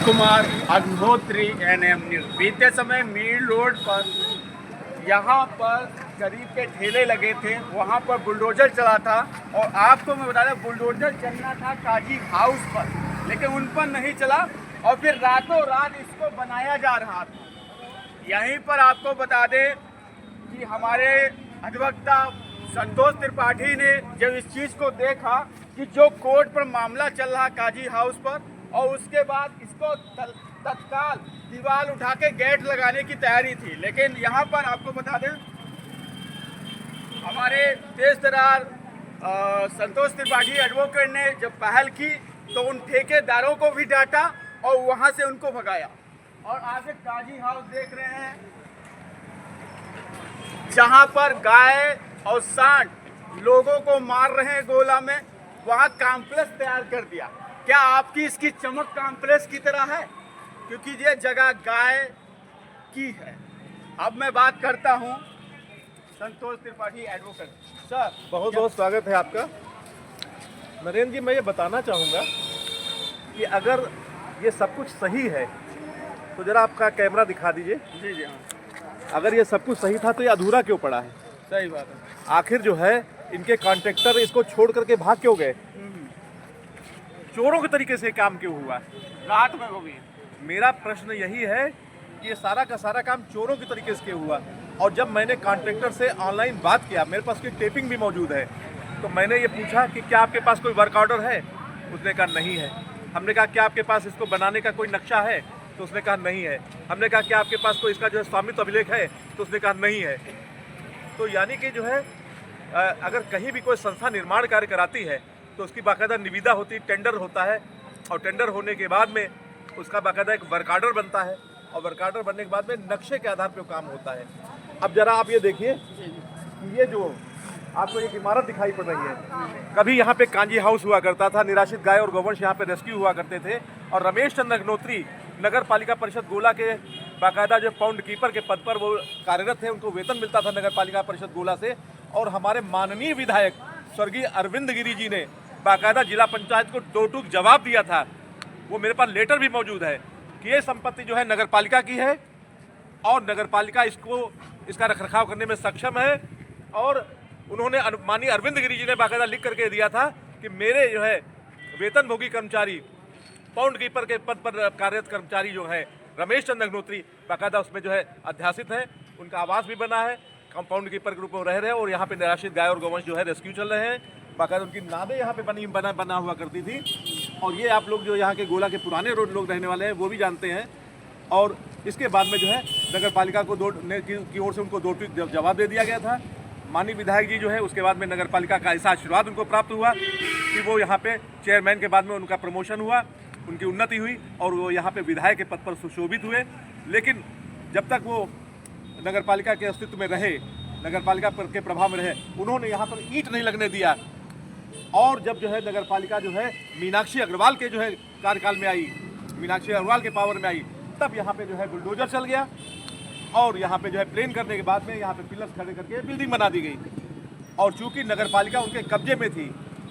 Kumar Agnihotri NM news. बीते समय Mir road पर यहाँ पर गरीब के ठेले लगे थे, वहाँ पर बुलडोजर चला था और आपको मैं बता दें बुलडोजर चलना था काजी हाउस पर, लेकिन उन पर नहीं चला और फिर रातों रात इसको बनाया जा रहा था। यहीं पर आपको बता दें कि हमारे अधिवक्ता संतोष त्रिपाठी ने जब इस चीज़ को देखा कि जो कोर्ट पर मामला चल रहा काजी हाउस पर, और उसके बाद इसको तत्काल दीवार उठा के गेट लगाने की तैयारी थी। लेकिन यहाँ पर आपको बता दें हमारे तेज तर्रार संतोष त्रिपाठी एडवोकेट ने जब पहल की तो उन ठेकेदारों को भी डांटा और वहाँ से उनको भगाया। और आगे काजी हाउस देख रहे हैं जहाँ पर गाय और सांड लोगों को मार रहे हैं गोला में, वहाँ कॉम्प्लेक्स तैयार कर दिया। क्या आपकी इसकी चमक कॉम्प्लेक्स की तरह है? क्योंकि ये जगह गाय की है। अब मैं बात करता हूँ संतोष त्रिपाठी एडवोकेट। सर बहुत बहुत स्वागत है आपका। नरेंद्र जी, मैं ये बताना चाहूँगा कि अगर ये सब कुछ सही है तो जरा आपका कैमरा दिखा दीजिए। जी जी हाँ, अगर ये सब कुछ सही था तो ये अधूरा क्यों पड़ा है? सही बात है। आखिर जो है इनके कॉन्ट्रैक्टर इसको छोड़ करके भाग क्यों गए? चोरों के तरीके से काम क्यों हुआ? रात में वो भी। मेरा प्रश्न यही है कि ये सारा का सारा काम चोरों के तरीके से क्यों हुआ? और जब मैंने कॉन्ट्रैक्टर से ऑनलाइन बात किया, मेरे पास की टेपिंग भी मौजूद है, तो मैंने ये पूछा कि क्या आपके पास कोई वर्क ऑर्डर है? उसने कहा नहीं है। हमने कहा क्या आपके पास इसको बनाने का कोई नक्शा है? तो उसने कहा नहीं है। हमने कहा क्या आपके पास कोई इसका जो है स्वामित्व अभिलेख है? तो उसने कहा नहीं है। तो यानी कि जो है अगर कहीं भी कोई संस्था निर्माण कार्य कराती है तो उसकी बाकायदा निविदा होती है, टेंडर होता है, और टेंडर होने के बाद में उसका बाकायदा एक वर्क ऑर्डर बनता है, और वर्क ऑर्डर बनने के बाद में नक्शे के आधार पर काम होता है। अब जरा आप ये देखिए, ये जो आपको एक इमारत दिखाई पड़ रही है, कभी यहाँ पे कांजी हाउस हुआ करता था, निराश्रित गाय और गौवंश यहाँ पे रेस्क्यू हुआ करते थे, और रमेश चंद्र अग्निहोत्री नगर पालिका परिषद गोला के बाकायदा जो पाउंड कीपर के पद पर वो कार्यरत थे, उनको वेतन मिलता था नगर पालिका परिषद गोला से। और हमारे माननीय विधायक स्वर्गीय अरविंद गिरी जी ने बाकायदा जिला पंचायत को टोटूक जवाब दिया था। वो मेरे पास लेटर भी मौजूद है कि ये संपत्ति जो है नगर पालिका की है और नगर पालिका इसका रखरखाव करने में सक्षम है। और उन्होंने माननीय अरविंद गिरी जी ने बाकायदा लिख करके दिया था कि मेरे जो है वेतनभोगी कर्मचारी, पाउंड कीपर के पद पर कार्यरत कर्मचारी जो है रमेश चंद्र अग्निहोत्री, बाकायदा उसमें जो है अध्यासित है, उनका आवास भी बना है, कंपाउंड कीपर के रूप में रह रहे हैं, और यहाँ पे निराश्रित गाय और गौवंश जो है रेस्क्यू चल रहे हैं। बाकायदा उनकी नादें यहाँ पे बना हुआ करती थी। और ये आप लोग जो यहाँ के गोला के पुराने रोड लोग रहने वाले हैं वो भी जानते हैं। और इसके बाद में जो है नगर पालिका को की ओर से उनको दो जवाब दे दिया गया था। माननीय विधायक जी जो है उसके बाद में नगर पालिका का ऐसा आशीर्वाद उनको प्राप्त हुआ कि वो यहाँ पे चेयरमैन के बाद में उनका प्रमोशन हुआ, उनकी उन्नति हुई और वो यहाँ पे विधायक के पद पर सुशोभित हुए। लेकिन जब तक वो नगर पालिका के अस्तित्व में रहे, नगर पालिका के प्रभाव में रहे, उन्होंने यहाँ पर ईंट नहीं लगने दिया। और जब जो है नगर पालिका जो है मीनाक्षी अग्रवाल के जो है कार्यकाल में आई, मीनाक्षी अग्रवाल के पावर में आई, तब यहाँ पे जो है बुलडोजर चल गया और यहाँ पे जो है प्लेन करने के बाद में यहाँ पे पिलर्स खड़े करके बिल्डिंग बना दी गई। और चूंकि नगर पालिका उनके कब्जे में थी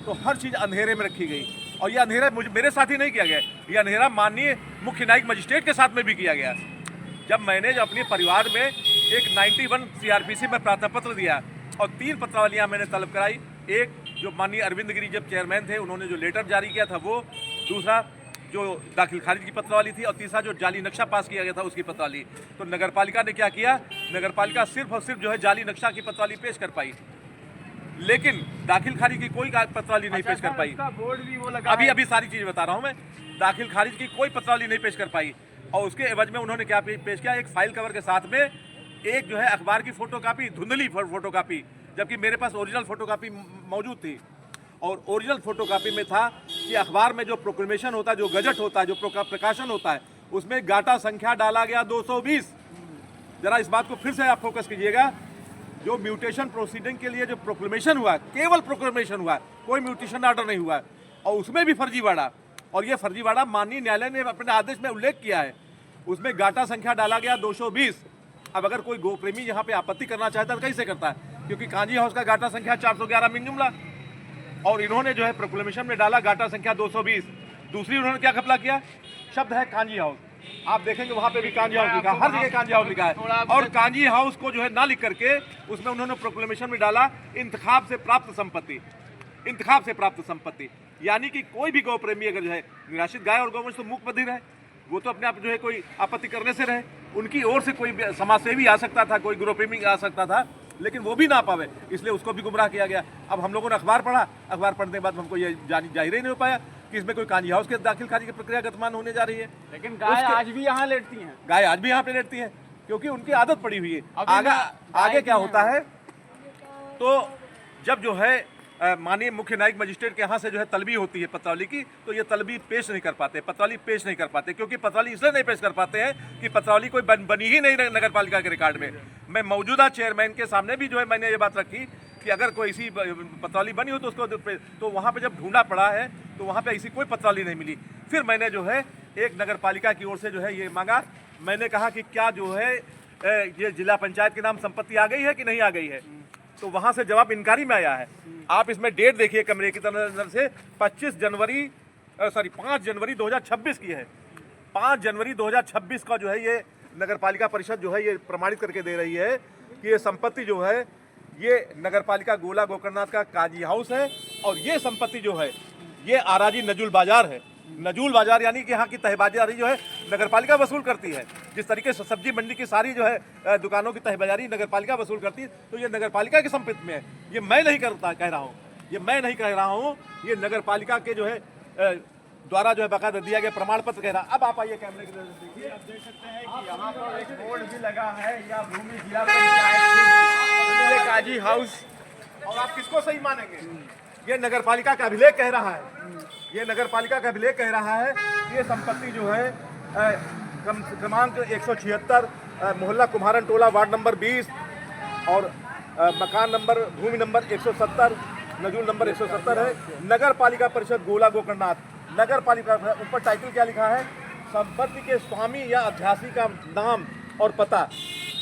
तो हर चीज़ अंधेरे में रखी गई। और ये अंधेरा मेरे साथ ही नहीं किया गया, ये अंधेरा माननीय मुख्य न्यायिक मजिस्ट्रेट के साथ में भी किया गया। जब मैंने अपने परिवार में एक 91 CRPC में प्रार्थना पत्र दिया और 3 पत्रावलियाँ मैंने तलब कराई, एक जो माननीय अरविंद गिरी जब चेयरमैन थे उन्होंने जो लेटर जारी किया था वो, दूसरा जो दाखिल खारिज की पत्रावली थी, और तीसरा जो जाली नक्शा पास किया गया था उसकी पत्रावली। तो नगर पालिका ने क्या किया, नगर पालिका सिर्फ और सिर्फ जो है जाली नक्शा की पत्रावली पेश कर पाई, लेकिन दाखिल खारिज की कोई पत्रावली नहीं पेश कर पाई। बोर्ड भी वो लगा, अभी सारी चीज़ बता रहा हूँ मैं। दाखिल खारिज की कोई पत्रावली नहीं पेश कर पाई और उसके एवज में उन्होंने क्या पेश किया, एक फाइल कवर के साथ में एक जो है अखबार की फोटोकॉपी, धुंधली फोटोकॉपी, जबकि मेरे पास ओरिजिनल फोटोकॉपी मौजूद थी। और ओरिजिनल फोटोकॉपी में था कि अखबार में जो प्रोक्लेमेशन होता है, जो गजट होता है, जो प्रकाशन होता है, उसमें गाटा संख्या डाला गया 220। जरा इस बात को फिर से आप फोकस कीजिएगा। जो म्यूटेशन प्रोसीडिंग के लिए जो प्रोक्लेमेशन हुआ, केवल प्रोक्लेमेशन हुआ, कोई म्यूटेशन ऑर्डर नहीं हुआ, और उसमें भी फर्जीवाड़ा। और ये फर्जीवाड़ा माननीय न्यायालय ने अपने आदेश में उल्लेख किया है, उसमें गाटा संख्या डाला गया 220। अब अगर कोई गोप्रेमी यहाँ पे आपत्ति करना चाहता है तो कैसे करता है, क्योंकि कांजी हाउस का गाटा संख्या 411 मिन जुमला, और इन्होंने जो है प्रोक्लेमेशन में डाला गाटा संख्या 220। दूसरी उन्होंने क्या घपला किया, शब्द है कांजी हाउस। आप देखेंगे वहाँ पे भी कांजी हाउस लिखा है, हर जगह कांजी हाउस लिखा है। और कांजी हाउस को जो है ना लिख करके उसमें उन्होंने प्रोक्लेमेशन में डाला इंतखाब से प्राप्त संपत्ति, इंतखाब से प्राप्त संपत्ति। यानी कि कोई भी गौ प्रेमी अगर जो है, निराश्रित गाय और गौवंश तो मूक बधिर है, वो तो अपने आप जो है कोई आपत्ति करने से रहे, उनकी ओर से कोई समाजसेवी आ सकता था, कोई गौ प्रेमी आ सकता था, लेकिन वो भी ना पावे, इसलिए उसको भी गुमराह किया गया। अब हम लोगों ने अखबार पढ़ा, अखबार पढ़ने के बाद हमको ये जाहिर ही नहीं हो पाया कि इसमें कोई कांजी हाउस के दाखिल खारिज की प्रक्रिया गतिमान होने जा रही है। लेकिन गाय आज भी यहाँ लेटती हैं, गाय आज भी यहाँ पे लेटती है, क्योंकि उनकी आदत पड़ी हुई है। आगे क्या होता है, तो जब जो है माननीय मुख्य न्यायिक मजिस्ट्रेट के यहाँ से जो है तलबी होती है पत्रावली की, तो ये तलबी पेश नहीं कर पाते, पत्रावली पेश नहीं कर पाते, क्योंकि पत्रावली इसलिए नहीं पेश कर पाते हैं कि पत्रावली कोई बनी ही नहीं नगर पालिका के रिकॉर्ड में। मैं मौजूदा चेयरमैन के सामने भी जो है मैंने ये बात रखी कि अगर कोई ऐसी पत्रावली बनी हो तो उसको, तो वहाँ पे जब ढूंढा पड़ा है तो वहाँ पे ऐसी कोई पत्रावली नहीं मिली। फिर मैंने जो है एक नगर पालिका की ओर से जो है ये मांगा, मैंने कहा कि क्या जो है ये जिला पंचायत के नाम संपत्ति आ गई है कि नहीं आ गई है, तो वहाँ से जवाब इनकारी में आया है। आप इसमें डेट देखिए कमरे की तरफ से 5 जनवरी 2026 की है। 5 जनवरी 2026 का जो है ये नगर पालिका परिषद जो है ये प्रमाणित करके दे रही है कि ये संपत्ति जो है ये नगर पालिका गोला गोकर्णनाथ का काजी हाउस है, और ये संपत्ति जो है ये आराजी नजुल बाजार है। नजूल बाजार यानी कि यहाँ की तहबाजारी जो है नगरपालिका वसूल करती है। जिस तरीके से सब्जी मंडी की सारी जो है दुकानों की तहबाजारी नगरपालिका वसूल करती है, तो ये नगरपालिका की संपत्ति में है। ये मैं नहीं कह रहा हूँ, ये मैं नहीं कह रहा हूँ, ये नगरपालिका के जो है द्वारा जो है बाकायदा दिया गया प्रमाण पत्र कह रहा। अब आप आइए कैमरे की नजर देखिए, आप देख सकते हैं कि यहाँ पर एक बोर्ड भी लगा है, या भूमि जिला पंचायत काजी हाउस। और आप किसको सही मानेंगे, ये नगरपालिका का अभिलेख कह रहा है, ये नगरपालिका का अभिलेख कह रहा है कि ये संपत्ति जो है क्रमांक 176 मोहल्ला कुम्हारन टोला वार्ड नंबर 20 और मकान नंबर भूमि नंबर 170 नजूल नंबर 170 है। नगर पालिका परिषद गोला गोकर्णनाथ, नगर पालिका, ऊपर टाइटल क्या लिखा है, संपत्ति के स्वामी या अध्यासी का नाम और पता।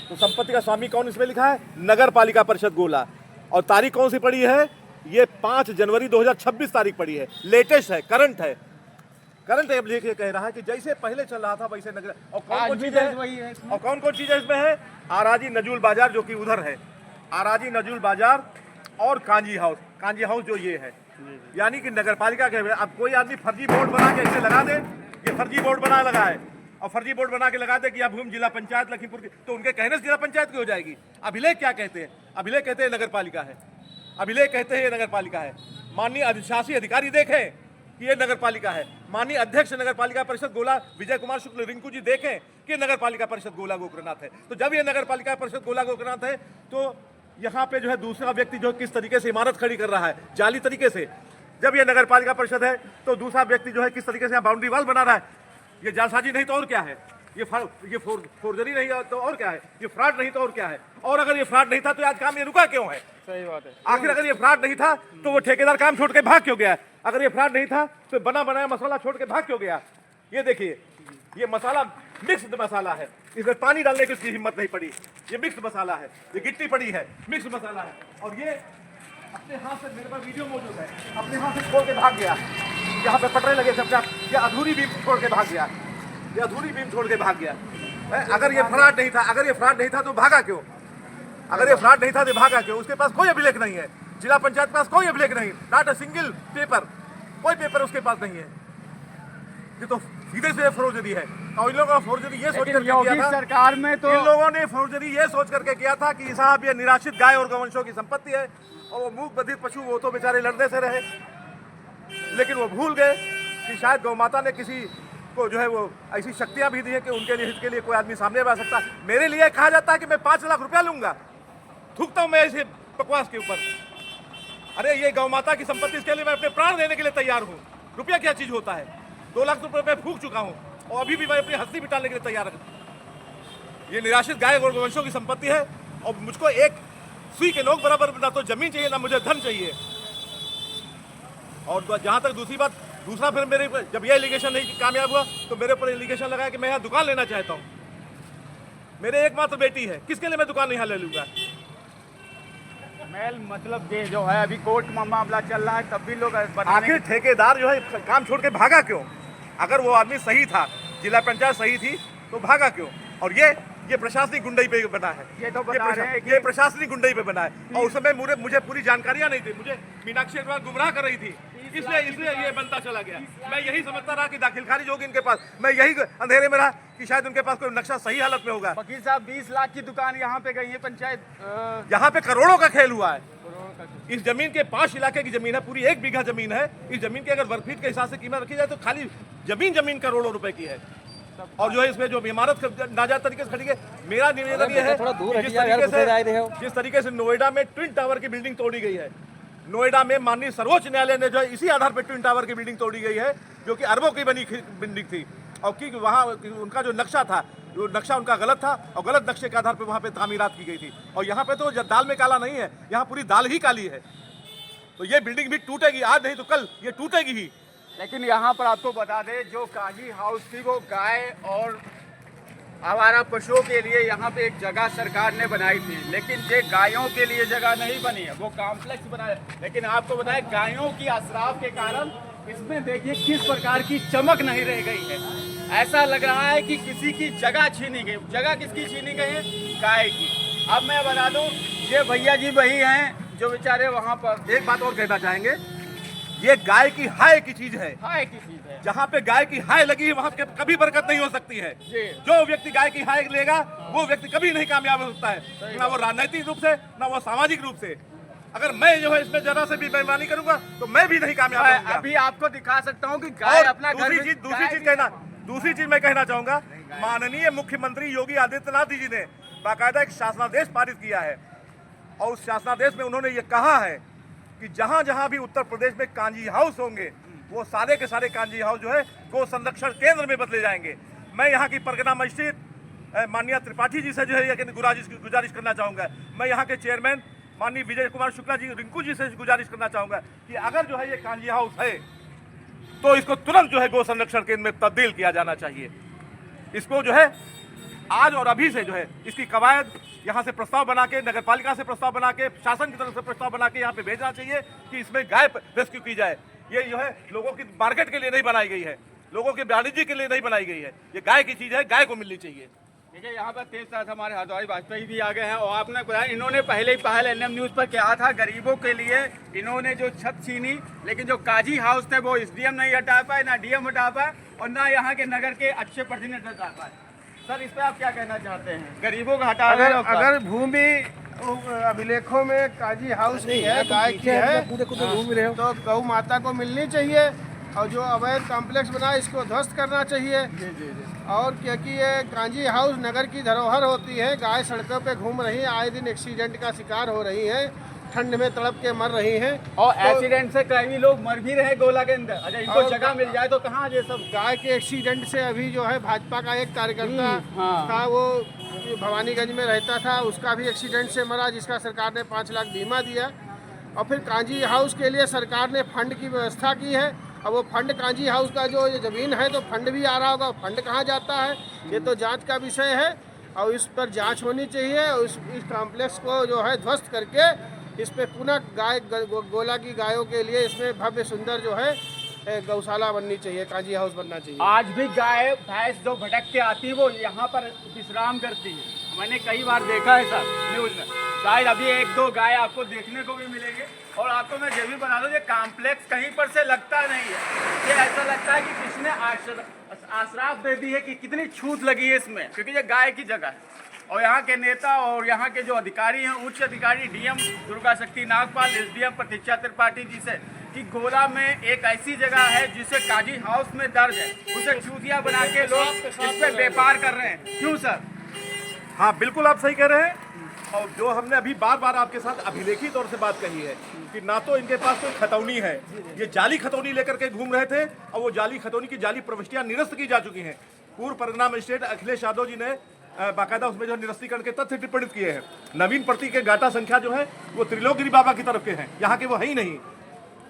तो संपत्ति का स्वामी कौन इसमें लिखा है, नगर पालिका परिषद गोला। और तारीख कौन सी पड़ी है, ये 5 जनवरी 2026 तारीख पड़ी है, लेटेस्ट है, करंट है। करंट एब्लिक ये कह रहा है कि जैसे पहले चल रहा था वैसे नगर। और कौन चीज है, और कौन चीज है इसमें है, आराजी नजूल बाजार जो कि उधर है, आराजी नजूल बाजार और कांजी हाउस। कांजी हाउस जो ये है, यानी कि नगरपालिका के। अब कोई आदमी फर्जी बोर्ड बना के ऐसे लगा दे, ये फर्जी बोर्ड बना लगा है, और फर्जी बोर्ड बना के लगा दे कि भूमि जिला पंचायत लखीमपुर की, तो उनके कहने से जिला पंचायत की हो जाएगी। अभिलेख क्या कहते हैं, अभिलेख कहते हैं नगरपालिका है, अभिलेख कहते हैं ये नगरपालिका है। माननीय अधिशासी अधिकारी देखें कि ये नगरपालिका है। माननीय अध्यक्ष नगरपालिका परिषद गोला विजय कुमार शुक्ल रिंकू जी देखें कि नगरपालिका परिषद गोला गोकर्णनाथ है। तो जब ये नगरपालिका परिषद गोला गोकर्णनाथ है, तो यहाँ पे जो है दूसरा व्यक्ति जो किस तरीके से इमारत खड़ी कर रहा है जाली तरीके से। जब ये नगरपालिका परिषद है तो दूसरा व्यक्ति जो है किस तरीके से यहाँ बाउंड्री वॉल बना रहा है। ये जालसाजी नहीं तो और क्या है, ये फोर्जरी नहीं तो और क्या है, ये फ्रॉड नहीं तो और क्या है। और अगर ये फ्रॉड नहीं था तो आज काम ये रुका क्यों है? सही बात है। आखिर अगर ये फ्रॉड नहीं था तो वो ठेकेदार काम छोड़ के भाग क्यों गया? अगर ये फ्रॉड नहीं था तो बना बनाया मसाला छोड़ के भाग क्यों गया? ये देखिए, ये मसाला मिक्स्ड मसाला है, इसमें पानी डालने की उसकी हिम्मत नहीं पड़ी। ये मिक्स्ड मसाला है, ये गिट्टी पड़ी है, मिक्स्ड मसाला है। और ये अपने हाथ से, मेरे पास वीडियो मौजूद है, अपने हाथ से छोड़ के भाग गया। यहाँ पे पटरे लगे थे, ये अधूरी बीम छोड़ के भाग गया, ये अधूरी बीम छोड़ के भाग गया। अगर ये फ्रॉड नहीं था, अगर ये फ्रॉड नहीं था तो भागा क्यों? अगर ये फ्रॉड नहीं था तो भागा क्यों? उसके पास कोई अभिलेख नहीं है, जिला पंचायत के पास कोई अभिलेख नहीं, नॉट अ सिंगल पेपर, कोई पेपर उसके पास नहीं है। ये तो सीधे से फौजरी है। और इन लोगों का फौजरी ये सोच करके किया था, सरकार में तो इन लोगों ने फौजरी ये सोच करके किया था कि साहब ये निराश्रित गाय और गौवंशों की संपत्ति है, और वो मूक बधिर पशु वो तो बेचारे लड़ने से रहे। लेकिन वो भूल गए कि शायद गौ माता ने किसी को जो है वो ऐसी शक्तियां भी दी है कि उनके लिए, हित के लिए कोई आदमी सामने आ सकता। मेरे लिए कहा जाता है कि मैं 5 लाख रुपया लूंगा, थूकता हूं मैं ऐसे बकवास के ऊपर। अरे ये गौ माता की संपत्ति, इसके लिए मैं अपने प्राण देने के लिए तैयार हूँ। रुपया क्या चीज होता है? 2 लाख रुपए मैं फूक चुका हूँ और अभी भी मैं अपनी हस्ती बिटाने के लिए तैयार हूँ। ये निराश्रित गाय और गौवंशों की संपत्ति है, और मुझको एक सुई के नोक बराबर ना तो जमीन चाहिए ना मुझे धन चाहिए। और जहाँ तक दूसरी बात, दूसरा फिर मेरे जब यह एलिगेशन नहीं कामयाब हुआ तो मेरे ऊपर एलिगेशन लगाया कि मैं यहाँ दुकान लेना चाहता हूँ। मेरे एकमात्र बेटी है, किसके लिए मैं दुकान यहाँ ले लूंगा? मेल मतलब ये जो है अभी कोर्ट में मामला चल रहा है, तब भी लोग आखिर ठेकेदार जो है काम छोड़ के भागा क्यों? अगर वो आदमी सही था जिला पंचायत सही थी तो भागा क्यों? और ये प्रशासनिक गुंडई पे बना है, ये तो बता रहे हैं कि ये प्रशासनिक गुंडई पे बना है। और उस समय मुझे पूरी जानकारियां नहीं थी, मुझे मीनाक्षी अग्रवाल गुमराह कर रही थी, इसलिए ये बनता चला गया। मैं यही समझता रहा कि दाखिल खारिज होगी इनके पास, मैं यही अंधेरे में रहा कि शायद उनके पास कोई नक्शा सही हालत में होगा। वकील साहब 20 लाख की दुकान यहाँ पे गई है पंचायत, यहाँ पे करोड़ों का खेल हुआ है। इस जमीन के 5 इलाके की जमीन है, पूरी 1 बीघा जमीन है। इस जमीन की अगर वर्ग फीट के हिसाब से कीमत रखी जाए तो खाली जमीन करोड़ों रुपए की है। और जो है इसमें जो इमारत नाजायज तरीके से खड़ी है, मेरा निवेदन ये है जिस तरीके से नोएडा में ट्विन टावर की बिल्डिंग तोड़ी गई है, नोएडा में माननीय सर्वोच्च न्यायालय ने जो है इसी आधार पर ट्विन टावर की बिल्डिंग तोड़ी गई है, जो कि अरबों की बनी बिल्डिंग थी। और कि वहाँ उनका जो नक्शा था, वो नक्शा उनका गलत था और गलत नक्शे के आधार पर वहाँ पे तामीरात की गई थी। और यहाँ पे तो दाल में काला नहीं है, यहाँ पूरी दाल ही काली है। तो ये बिल्डिंग भी टूटेगी, आज नहीं तो कल ये टूटेगी ही। लेकिन यहाँ पर आपको बता दें, जो काजी हाउस थी वो गाय और आवारा पशुओं के लिए यहाँ पे एक जगह सरकार ने बनाई थी, लेकिन ये गायों के लिए जगह नहीं बनी है, वो कॉम्प्लेक्स बनाया। लेकिन आपको बताएं, गायों की असराफ के कारण इसमें देखिए किस प्रकार की चमक नहीं रह गई है। ऐसा लग रहा है कि किसी की जगह छीनी गई। जगह किसकी छीनी गई है? गाय की। अब मैं बता दूं, ये भैया जी वही हैं जो बेचारे वहाँ पर। एक बात और कहना चाहेंगे, ये गाय की हाय की चीज है, हाय की चीज है। जहाँ पे गाय की हाय लगी है वहाँ कभी बरकत नहीं हो सकती है। जो व्यक्ति गाय की हाय लेगा वो व्यक्ति कभी नहीं कामयाब हो सकता है, ना वो राजनीतिक रूप से ना वो सामाजिक रूप से। अगर मैं जो है इसमें जरा से भी बेईमानी करूंगा तो मैं भी नहीं कामयाब होऊंगा। अभी आपको दिखा सकता हूँ कि गाय अपना दूसरी चीज मैं कहना चाहूंगा, माननीय मुख्यमंत्री योगी आदित्यनाथ जी ने बाकायदा एक शासनादेश पारित किया है और उस शासनादेश में उन्होंने ये कहा है कि जहां जहां भी उत्तर प्रदेश में कांजी हाउस होंगे वो सारे के सारे कांजी हाउस जो है गो संरक्षण केंद्र में बदले जाएंगे। मैं यहाँ की परगना मजिस्ट्रेट माननीय त्रिपाठी जी से जो है ये गुजारिश करना चाहूँगा। मैं यहाँ के चेयरमैन माननीय विजय कुमार शुक्ला जी, रिंकू जी से गुजारिश करना चाहूँगा कि अगर जो है ये कांजी हाउस है तो इसको तुरंत जो है गो संरक्षण केंद्र में तब्दील किया जाना चाहिए। इसको जो है आज और अभी से जो है इसकी कवायद यहाँ से प्रस्ताव बना के, नगर पालिका से प्रस्ताव बना के, शासन की तरफ से प्रस्ताव बना के यहाँ पे भेजना चाहिए कि इसमें गाय रेस्क्यू की जाए। ये जो है लोगों की मार्केट के लिए नहीं बनाई गई है, लोगों के वाणिज्य के लिए नहीं बनाई गई है, ये गाय की चीज है, गाय को मिलनी चाहिए। देखिए यहाँ पर तेज साथ हमारे हरद्वारी वाजपेयी भी आ गए हैं और आपने बताया इन्होंने पहले ही पहल एनएम न्यूज़ पर क्या था, गरीबों के लिए इन्होंने जो छत छीनी, लेकिन जो काजी हाउस थे वो एसडीएम नहीं हटा पाए, ना डीएम हटा पाए और ना यहाँ के नगर के अच्छे प्रतिनिधि हटा पाए। सर इस पर आप क्या कहना चाहते हैं? गरीबों को हटा अगर भूमि अभिलेखों में काजी हाउस नहीं है, गाय की है, तो गौ माता को मिलनी चाहिए और जो अवैध कॉम्प्लेक्स बना इसको ध्वस्त करना चाहिए। और क्योंकि ये कांजी हाउस नगर की धरोहर होती है, गाय सड़कों पे घूम रही है, आए दिन एक्सीडेंट का शिकार हो रही है, ठंड में तड़प के मर रही हैं और एक्सीडेंट से कई लोग मर भी रहे गोला के अंदर। अच्छा, इनको जगह मिल जाए तो कहाँ ये सब? गाय के एक्सीडेंट से अभी जो है भाजपा का एक कार्यकर्ता था, वो भवानीगंज में रहता था, उसका भी एक्सीडेंट से मरा, जिसका सरकार ने 5 लाख बीमा दिया। और फिर कांजी हाउस के लिए सरकार ने फंड की व्यवस्था की है। अब वो फंड कांजी हाउस का जो ज़मीन है तो फंड भी आ रहा होगा, फंड कहाँ जाता है ये तो जांच का विषय है और इस पर जांच होनी चाहिए। और इस कॉम्प्लेक्स को जो है ध्वस्त करके इस पर पुनः गाय गोला की गायों के लिए इसमें भव्य सुंदर जो है गौशाला बननी चाहिए, कांजी हाउस बनना चाहिए। आज भी गाय भैंस जो भटक के आती है वो यहाँ पर विश्राम करती है, मैंने कई बार देखा है सर न्यूज़ में। शायद अभी 1-2 गाय आपको देखने को भी मिलेंगे। और आपको मैं ये भी बता दूं, ये कॉम्प्लेक्स कहीं पर से लगता नहीं है, ये ऐसा लगता है कि किसने आश्राफ दे दी है कि कितनी छूट लगी है इसमें, क्योंकि ये गाय की जगह है। और यहाँ के नेता और यहाँ के जो अधिकारी हैं, उच्च अधिकारी डीएम दुर्गा शक्ति नागपाल, एसडीएम प्रतीक्षा त्रिपाठी जी से कि गोला में एक ऐसी जगह है जिसे काजी हाउस में दर्ज है, उसे चूतिया बना के लोग इस पर व्यापार कर रहे हैं। क्यों सर? हाँ बिल्कुल आप सही कह रहे हैं। और जो हमने अभी बार बार आपके साथ अभिलेखी तौर से बात कही है कि ना तो इनके पास कोई खतौनी है, ये जाली खतौनी लेकर के घूम रहे थे और वो जाली खतौनी की जाली प्रविष्टियां निरस्त की जा चुकी हैं। पूर्व परगना मजिस्ट्रेट अखिलेश यादव जी ने बाकायदा उसमें जो निरस्तीकरण के तथ्य टिप्पणित किए हैं। नवीन प्रति के गाटा संख्या जो है वो त्रिलोकगिरी बाबा की तरफ के हैं, यहाँ के वो है ही नहीं।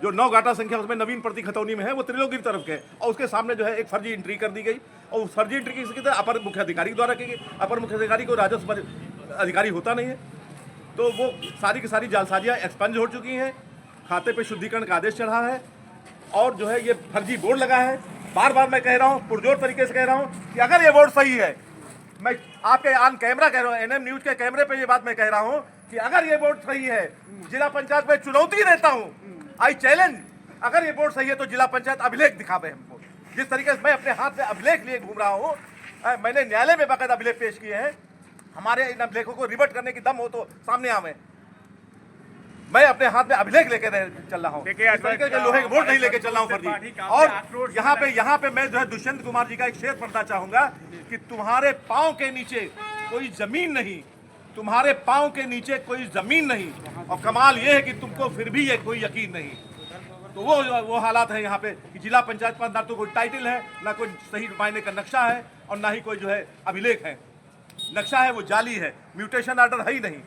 जो 9 गाटा संख्या उसमें नवीन प्रति खतौनी में है वो त्रिलोकगिरी तरफ के, और उसके सामने जो है एक फर्जी एंट्री कर दी गई और उस फर्जी एंट्री की अपर मुख्य अधिकारी द्वारा की गई। अपर मुख्य अधिकारी को राजस्व अधिकारी होता नहीं है, तो वो सारी की सारी जालसाजियाँ एक्सपंज हो चुकी हैं, खाते पे शुद्धिकरण का आदेश चढ़ा है और जो है ये फर्जी बोर्ड लगा है बार बार मैं कह रहा हूँ, पुरजोर तरीके से कह रहा हूँ कि अगर ये वोट सही है, मैं आपके ऑन कैमरा कह रहा हूँ, एनएम न्यूज के कैमरे पे ये बात मैं कह रहा हूँ कि अगर ये वोट सही है, जिला पंचायत में चुनौती देता हूँ, आई चैलेंज, अगर ये वोट सही है तो जिला पंचायत अभिलेख दिखावे हमको। जिस तरीके से मैं अपने हाथ में अभिलेख लिए घूम रहा हूँ, मैंने न्यायालय में बाकायदा अभिलेख पेश किए हैं, हमारे इन अभिलेखों को रिवर्ट करने की दम हो तो सामने आवे। मैं अपने हाथ में अभिलेख लेके चल रहा हूँ, लोहे के वोट नहीं लेके चल रहा हूँ फर्जी। और यहाँ पे मैं जो है दुष्यंत कुमार जी का एक शेर पढ़ना चाहूंगा कि तुम्हारे पांव के नीचे कोई जमीन नहीं, तुम्हारे पांव के नीचे कोई जमीन नहीं, और कमाल ये है कि तुमको फिर भी ये कोई यकीन नहीं। तो वो हालात है यहाँ पे कि जिला पंचायत पर ना तो कोई टाइटल है, ना कोई सही मायने का नक्शा है, और ना ही कोई जो है अभिलेख है। नक्शा है वो जाली है, म्यूटेशन ऑर्डर है ही नहीं,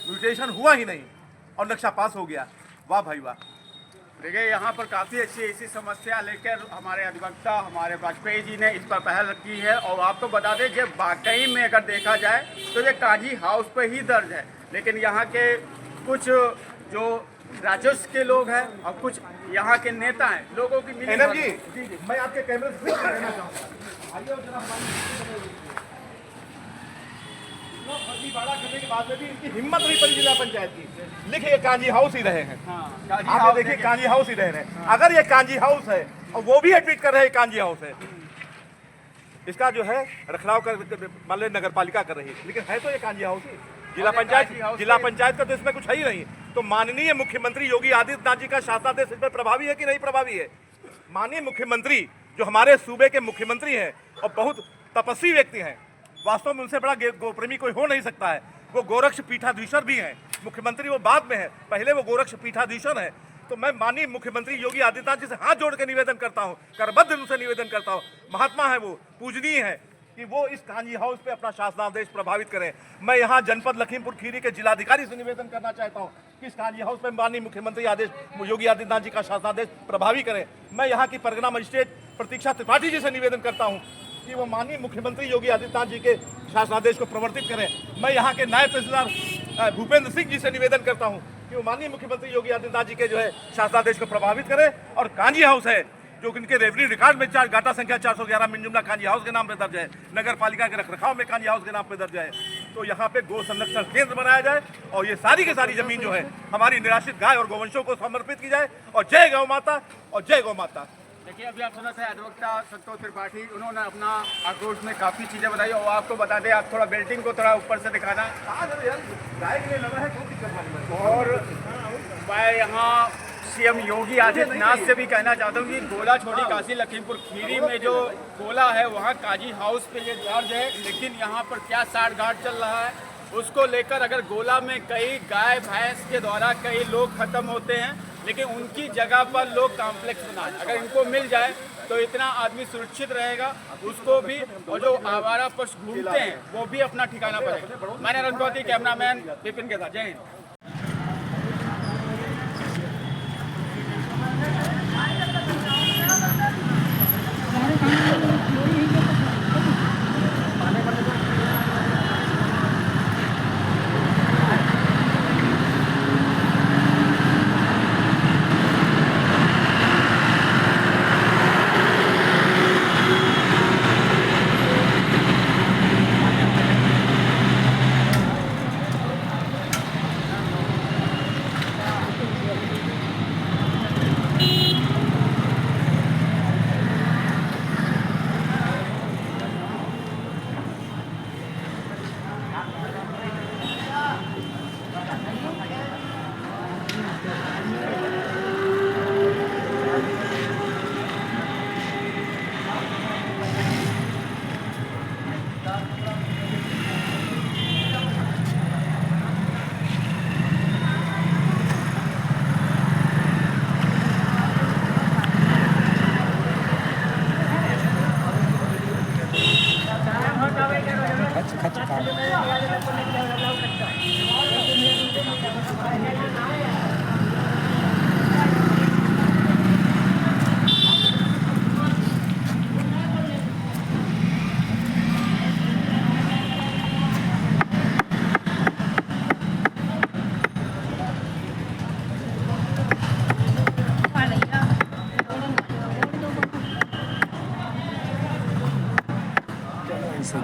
म्यूटेशन हुआ ही नहीं, और नक्शा पास हो गया। वाह भाई वाह। देखिए यहाँ पर काफ़ी अच्छी ऐसी समस्या लेकर हमारे अधिवक्ता हमारे वाजपेयी जी ने इस पर पहल रखी है। और आपको बता दें जब वाकई में अगर देखा जाए तो ये काजी हाउस पर ही दर्ज है, लेकिन यहाँ के कुछ जो राजस्व के लोग हैं और कुछ यहाँ के नेता हैं, लोगों की मिली जी, मैं आपके कैमरे से कहना चाहूँगा, आइए जरा करने के बाद में भी इनकी हिम्मत नहीं पड़ी जिला पंचायत की। लिखिए कांजी हाउस ही रहे हैं, आप देखिए कांजी हाउस ही रहे हैं। अगर ये कांजी हाउस है और वो भी एडमिट कर रहे हैं कांजी हाउस है, इसका जो है रखरखाव कर मान लो नगर पालिका कर रही है, लेकिन है तो ये कांजी हाउस ही। जिला पंचायत का तो इसमें कुछ है ही नहीं। तो माननीय मुख्यमंत्री योगी आदित्यनाथ जी का शासनादेश इस पर प्रभावी है कि नहीं प्रभावी है? माननीय मुख्यमंत्री जो हमारे सूबे के मुख्यमंत्री हैं और बहुत तपस्वी व्यक्ति हैं, वास्तव में उनसे बड़ा गोप्रेमी कोई हो नहीं सकता है। वो गोरक्ष पीठाधीश्वर भी हैं, मुख्यमंत्री वो बाद में है, पहले वो गोरक्ष पीठाधीश्वर है। तो मैं माननीय मुख्यमंत्री योगी आदित्यनाथ जी से हाथ जोड़ के निवेदन करता हूँ, करबद्ध उनसे निवेदन करता हूँ, महात्मा है वो, पूजनीय है, कि वो इस कांजी हाउस पे अपना शासनादेश प्रभावित करें। मैं यहाँ जनपद लखीमपुर खीरी के जिलाधिकारी से निवेदन करना चाहता हूँ कि इस कांजी हाउस पे माननीय मुख्यमंत्री आदेश योगी आदित्यनाथ जी का शासनादेश प्रभावी करें। मैं यहाँ की परगना मजिस्ट्रेट प्रतीक्षा त्रिपाठी जी से निवेदन करता हूँ कि वो माननीय मुख्यमंत्री योगी आदित्यनाथ जी के शासनादेश को प्रवर्तित करें। मैं यहाँ के नायब तहसीलदार भूपेंद्र सिंह जी से निवेदन करता हूँ कि वो माननीय मुख्यमंत्री योगी आदित्यनाथ जी के जो है शासनादेश को प्रभावित करें। और कांजी हाउस है जो इनके रेवन्यू रिकॉर्ड में गाटा संख्या 411 मिनजुमला कांजी हाउस के नाम पे दर्ज है, नगर पालिका के रखरखाव में कांजी हाउस के नाम पे दर्ज है, तो यहाँ पे गो संरक्षण केंद्र बनाया जाए और ये सारी की सारी जमीन जो है हमारी निराश्रित गाय और गोवंशों को समर्पित की जाए। और जय गौ माता और जय गौ माता। देखिए अभी आप सुना थे अधिवक्ता संतोष त्रिपाठी, उन्होंने अपना आक्रोश में काफ़ी चीज़ें बताई। और आपको बता दें, आप थोड़ा बिल्डिंग को थोड़ा ऊपर से दिखाना। और मैं यहाँ सीएम योगी आदित्यनाथ से भी कहना चाहता हूँ कि गोला छोटी काशी लखीमपुर खीरी में जो गोला है वहाँ काजी हाउस पे ये दर्ज है, लेकिन यहाँ पर क्या साठ गांठ चल रहा है उसको लेकर अगर गोला में कई गाय भैंस के द्वारा कई लोग खत्म होते हैं, लेकिन उनकी जगह पर लोग कॉम्प्लेक्स बनाए, अगर इनको मिल जाए तो इतना आदमी सुरक्षित रहेगा उसको भी, और जो आवारा पशु घूमते हैं वो भी अपना ठिकाना पाएगा। मैंने रंगौती कैमरामैन विपिन के साथ, जय हिंद। Sisi.